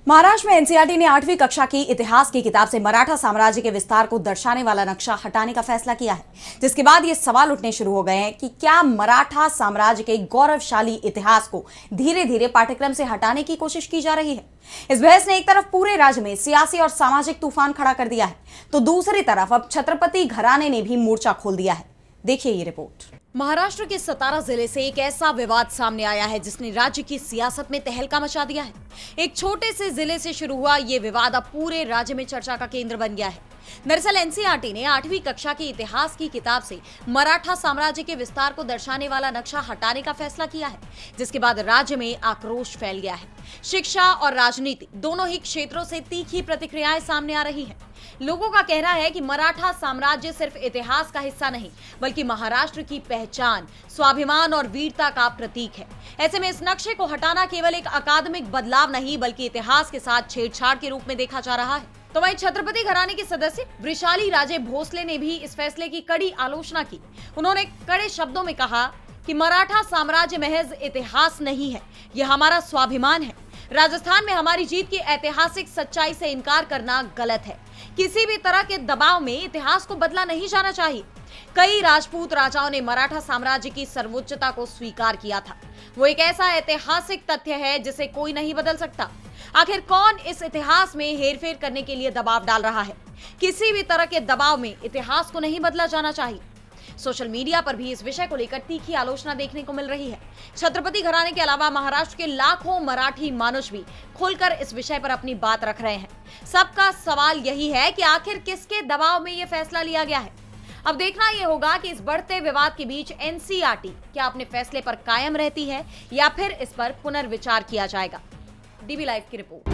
महाराष्ट्र में एनसीईआरटी ने 8वीं कक्षा की इतिहास की किताब से मराठा साम्राज्य के विस्तार को दर्शाने वाला नक्शा हटाने का फैसला किया है, जिसके बाद ये सवाल उठने शुरू हो गए हैं कि क्या मराठा साम्राज्य के गौरवशाली इतिहास को धीरे धीरे पाठ्यक्रम से हटाने की कोशिश की जा रही है। इस बहस ने एक तरफ पूरे राज्य में सियासी और सामाजिक तूफान खड़ा कर दिया है, तो दूसरी तरफ अब छत्रपति घराने ने भी मोर्चा खोल दिया है। देखिए ये रिपोर्ट। महाराष्ट्र के सतारा जिले से एक ऐसा विवाद सामने आया है जिसने राज्य की सियासत में तहलका मचा दिया है। एक छोटे से जिले से शुरू हुआ ये विवाद अब पूरे राज्य में चर्चा का केंद्र बन गया है। दरअसल एनसीईआरटी ने 8वीं कक्षा की इतिहास की किताब से मराठा साम्राज्य के विस्तार को दर्शाने वाला नक्शा हटाने का फैसला किया है, जिसके बाद राज्य में आक्रोश फैल गया है। शिक्षा और राजनीति दोनों ही क्षेत्रों से तीखी प्रतिक्रियाएं सामने आ रही हैं। लोगों का कहना है कि मराठा साम्राज्य सिर्फ इतिहास का हिस्सा नहीं, बल्कि महाराष्ट्र की पहचान, स्वाभिमान और वीरता का प्रतीक है। ऐसे में इस नक्शे को हटाना केवल एक अकादमिक बदलाव नहीं, बल्कि इतिहास के साथ छेड़छाड़ के रूप में देखा जा रहा है। तो वहीं छत्रपति घराने के सदस्य वृषाली राजे भोसले ने भी इस फैसले की कड़ी आलोचना की। उन्होंने कड़े शब्दों में कहा कि मराठा साम्राज्य महज इतिहास नहीं है, यह हमारा स्वाभिमान है। राजस्थान में हमारी जीत की ऐतिहासिक सच्चाई से इनकार करना गलत है। किसी भी तरह के दबाव में इतिहास को बदला नहीं जाना चाहिए। कई राजपूत राजाओं ने मराठा साम्राज्य की सर्वोच्चता को स्वीकार किया था। वो एक ऐसा ऐतिहासिक तथ्य है जिसे कोई नहीं बदल सकता। आखिर कौन इस इतिहास में हेरफेर करने के लिए दबाव डाल रहा है? किसी भी तरह के दबाव में इतिहास को नहीं बदला जाना चाहिए। सोशल मीडिया पर भी इस विषय को लेकर तीखी आलोचना देखने को मिल रही है। छत्रपति घराने के अलावा महाराष्ट्र के लाखों मराठी मानुष भी खुलकर इस विषय पर अपनी बात रख रहे हैं। सबका सवाल यही है कि आखिर किसके दबाव में यह फैसला लिया गया है। अब देखना यह होगा कि इस बढ़ते विवाद के बीच एनसीईआरटी क्या अपने फैसले पर कायम रहती है या फिर इस पर पुनर्विचार किया जाएगा। डीबी लाइव की रिपोर्ट।